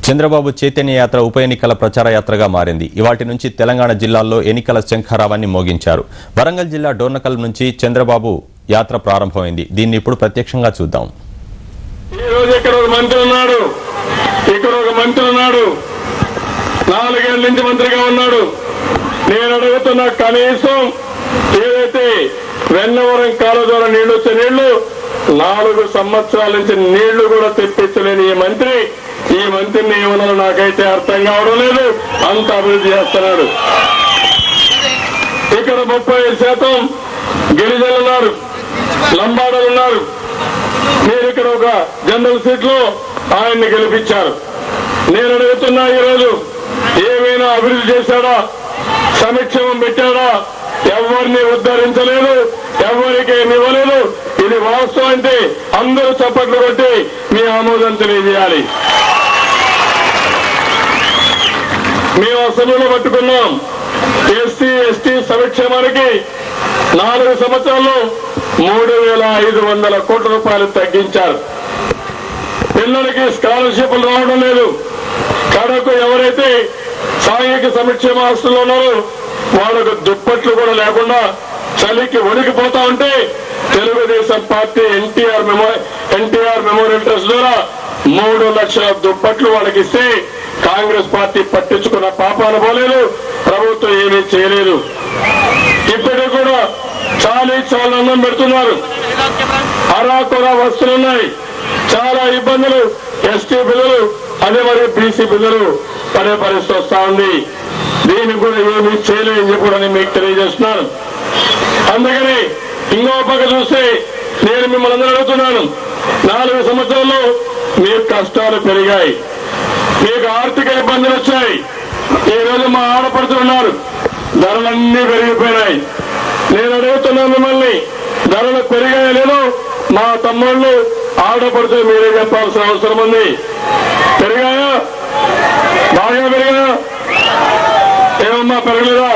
చంద్రబాబు చైతన్య యాత్ర ఉప ఎన్నికల ప్రచార యాత్రగా మారింది. ఇవాటి నుంచి తెలంగాణ జిల్లాల్లో ఎన్నికల శంఖారావాన్ని మోగించారు. వరంగల్ జిల్లా డోర్నకల్ నుంచి చంద్రబాబు యాత్ర ప్రారంభమైంది. దీన్ని ఇప్పుడు ప్రత్యక్షంగా చూద్దాం. ఈ రోజు ఇక్కడ ఒక మంత్రి ఉన్నాడు, ఇక్కడ ఒక మంత్రి ఉన్నాడు, 4 ఏళ్ల నుంచి మంత్రిగా ఉన్నాడు. నేను అడుగుతున్నా, కనీసం ఏదైతే వెన్నవరం కాలువ ద్వారా నీళ్లు వచ్చే నీళ్లు 4 సంవత్సరాల నుంచి నీళ్లు కూడా తెప్పించలేని ఈ మంత్రిని ఏమన్నా నాకైతే అర్థం కావడం లేదు. అంత అభివృద్ధి చేస్తున్నాడు. ఇక్కడ 35% గిరిజనులు ఉన్నారు, లంబాడలు ఉన్నారు. మీరు ఇక్కడ ఒక జనరల్ సీట్ లో ఆయన్ని గెలిపించారు. నేను అడుగుతున్నా, ఈరోజు ఏమైనా అభివృద్ధి చేశాడా? సంక్షేమం పెట్టాడా? ఎవరిని ఉద్ధరించలేదు, ఎవరికి ఏమి ఇవ్వలేదు. ఇది వాస్తవం అంటే అందరూ చప్పట్లు కొట్టి మీ ఆమోదం తెలియజేయాలి. మేము అసెంబ్లీలో పట్టుకున్నాం. ఎస్సీ ఎస్టీ సంక్షేమానికి 4 సంవత్సరాల్లో 3,500 కోట్ల రూపాయలు తగ్గించారు. పిల్లలకి స్కాలర్షిప్లు రావడం లేదు. కడకు ఎవరైతే సాంఘిక సంక్షేమ ఆస్తులు ఉన్నారో వాళ్ళకు దుప్పట్లు కూడా లేకుండా చలికి వణికిపోతా ఉంటే Telugu Desam party NTR memorial trust ద్వారా 3 లక్షల దుప్పట్లు వాళ్ళకి ఇస్తే కాంగ్రెస్ పార్టీ పట్టించుకున్న పాపాన పోలేదు. ప్రభుత్వం ఏమీ చేయలేదు. ఇప్పటికి కూడా చాలా అన్నం పెడుతున్నారు. అరాకొర వస్తులున్నాయి. చాలా ఇబ్బందులు. ఎస్టీ బిల్లులు, అదే మరి బీసీ బిల్లులు పడే పరిస్థితి వస్తా ఉంది. దీనికి కూడా ఏమీ చేయలేని చెప్పి మీకు తెలియజేస్తున్నాను. అందుకని ఇంకో పక్క చూస్తే నేను మిమ్మల్ని అందరూ అడుగుతున్నాను, 4 సంవత్సరాల్లో మీకు కష్టాలు పెరిగాయి, మీకు ఆర్థిక ఇబ్బందులు వచ్చాయి. ఈ రోజు మా ఆడపడుతున్నారు, ధరలన్నీ పెరిగిపోయినాయి. నేను అడుగుతున్నాను మిమ్మల్ని, ధరలు పెరిగాయో లేదో మా తమ్ముళ్ళు ఆడపడుతూ మీరే చెప్పాల్సిన అవసరం ఉంది. పెరిగాయా? బాగా పెరిగాయా? ఏమమ్మా పెరగలేదా?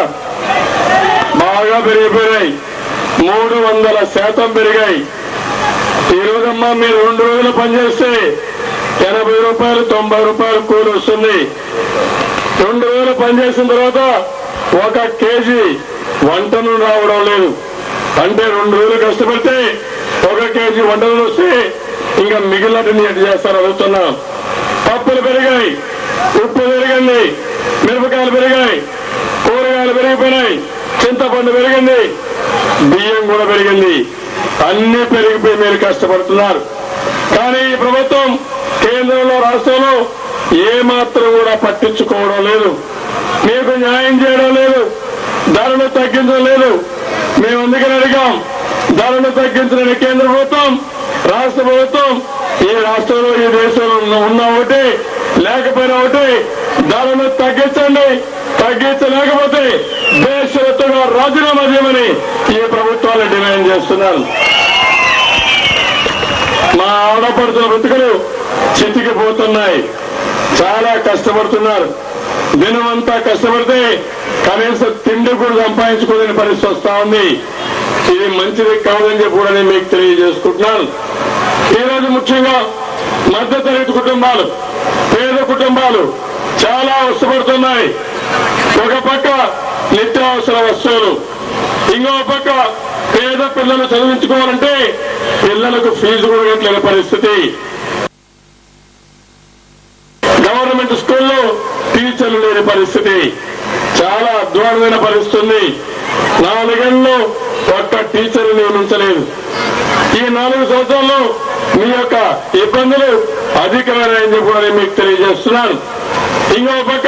బాగా పెరిగిపోయినాయి. 300% పెరిగాయి. ఈ రోజమ్మా మీరు 2 రోజులు పనిచేస్తే 80 రూపాయలు 90 రూపాయలు కూలి వస్తుంది. 2 రోజులు పనిచేసిన తర్వాత 1 కేజీ వంట నూనె రావడం లేదు. అంటే 2 రోజులు కష్టపడితే 1 కేజీ వంట నూనె వస్తే ఇంకా మిగిలినట్టు ఎటు చేస్తారు అడుగుతున్నాం. పప్పులు పెరిగాయి, ఉప్పు పెరిగింది, మిరపకాయలు పెరిగాయి, కూరగాయలు పెరిగిపోయినాయి, చింతపండు పెరిగింది, బియ్యం కూడా పెరిగింది. అన్ని పెరిగిపోయి మీరు కష్టపడుతున్నారు. కానీ ఈ ప్రభుత్వం కేంద్రంలో రాష్ట్రంలో ఏమాత్రం కూడా పట్టించుకోవడం లేదు. మీకు న్యాయం చేయడం లేదు, ధరలు తగ్గించడం లేదు. మేము అందుకని అడిగాం, ధరలు తగ్గించలేని కేంద్ర ప్రభుత్వం, రాష్ట్ర ప్రభుత్వం ఈ రాష్ట్రంలో ఈ దేశంలో ఉన్న ఒకటి లేకపోయినా ఒకటి, ధరలు తగ్గించండి. తగ్గించలేకపోతే బేషరతుగా రాజీనామా చేయమని ఈ ప్రభుత్వాలు డిమాండ్ చేస్తున్నారు. మా ఆడపడుతున్న బ్రతుకులు చితికిపోతున్నాయి. చాలా కష్టపడుతున్నారు. దినమంతా కష్టపడితే కనీసం తిండి కూడా సంపాదించుకోలేని పరిస్థితి వస్తా ఉంది. ఇది మంచిది కాదని చెప్పి కూడా నేను మీకు తెలియజేసుకుంటున్నాను. ఈరోజు ముఖ్యంగా మధ్యతరగతి కుటుంబాలు, పేద కుటుంబాలు చాలా అవసరపడుతున్నాయి. ఒక పక్క నిత్యావసర వస్తువులు, ఇంకో పక్క పేద పిల్లలు చదివించుకోవాలంటే పిల్లలకు ఫీజు కూడా కట్టలేని పరిస్థితి. గవర్నమెంట్ స్కూల్లో టీచర్లు లేని పరిస్థితి. చాలా అధ్వానమైన పరిస్థితి ఉంది. 4 ఏళ్లలో ఒక్క టీచర్ నియమించలేదు. ఈ 4 సంవత్సరాల్లో మీ యొక్క ఇబ్బందులు అధికమైనాయని చెప్పి కూడా మీకు తెలియజేస్తున్నాను. ఇంకో పక్క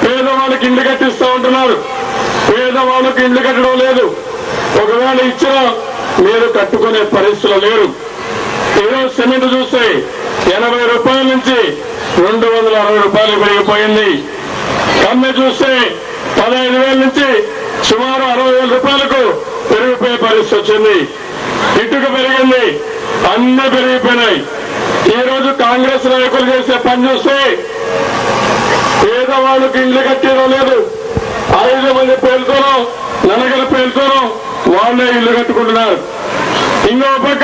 పేదవాళ్ళకి ఇండ్లు కట్టిస్తూ ఉంటున్నారు. పేదవాళ్ళకి ఇండ్లు కట్టడం లేదు. ఒకవేళ ఇచ్చినా మీరు కట్టుకునే పరిస్థితులు లేరు. ఈరోజు సిమెంట్ చూస్తే 80 రూపాయల నుంచి 260 రూపాయలు పెరిగిపోయింది. కమ్మె చూస్తే 15,000 నుంచి సుమారు 60,000 రూపాయలకు పెరిగిపోయే పరిస్థితి వచ్చింది. ఇటుక పెరిగింది, అన్ని పెరిగిపోయినాయి. ఈ రోజు కాంగ్రెస్ నాయకులు చేసే పని చూస్తే పేదవాళ్ళకి ఇండ్లు కట్టేయడం లేదు. 5 మంది పేరుతోనో నలుగురి పేరుతోనో వాళ్ళే ఇల్లు కట్టుకుంటున్నారు. ఇంకో పక్క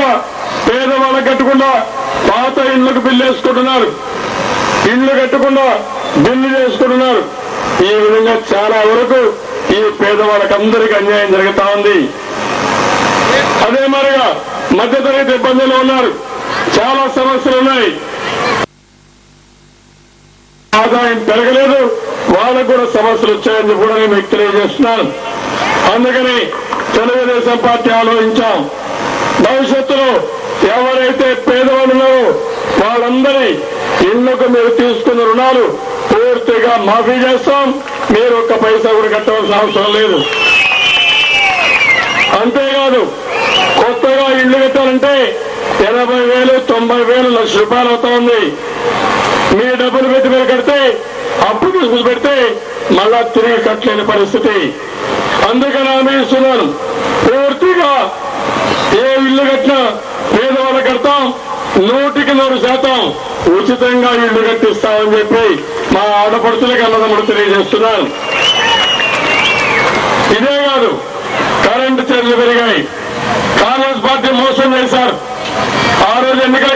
పేదవాళ్ళకి కట్టకుండా పాత ఇళ్లకు బిల్లు వేసుకుంటున్నారు. ఇళ్లు కట్టకుండా బిల్లు చేసుకుంటున్నారు. ఈ విధంగా చాలా వరకు ఈ పేదవాళ్ళకి అందరికీ అన్యాయం జరుగుతా ఉంది. అదే మరిగా మధ్యతరగతి ఇబ్బందులు ఉన్నారు, చాలా సమస్యలు ఉన్నాయి, ఆదాయం పెరగలేదు, వాళ్ళకు కూడా సమస్యలు వచ్చాయని కూడా నేను మీకు తెలియజేస్తున్నాను. అందుకని తెలుగుదేశం పార్టీ ఆలోచించాం, భవిష్యత్తులో ఎవరైతే పేదవాళ్ళు ఉన్నారో వాళ్ళందరి ఇళ్లకు మీరు తీసుకున్న రుణాలు పూర్తిగా మాఫీ చేస్తాం. మీరు ఒక్క పైసా కూడా కట్టవలసిన అవసరం లేదు. అంతేకాదు, కొత్తగా ఇళ్లు కట్టాలంటే 80,000, 90,000, ₹1,00,000 అవుతా ఉంది. మీ డబ్బులు పెట్టి మీరు కడితే అప్పు తీసుకుని పెడితే మళ్ళా తిరిగి కట్టలేని పరిస్థితి. అందుకని హామీ ఇస్తున్నాను, పూర్తిగా ఏ ఇల్లు కట్టినా పేదవాళ్ళకి కడతాం, 100% ఉచితంగా ఇల్లు కట్టిస్తామని చెప్పి మా ఆడపడుచులకు అన్నదమ్ముడు తెలియజేస్తున్నాను. ఇదే కాదు, కరెంటు ఛార్జీలు పెరిగాయి. కాంగ్రెస్ పార్టీ మోసం చేశారు. ఆ రోజు ఎన్నికల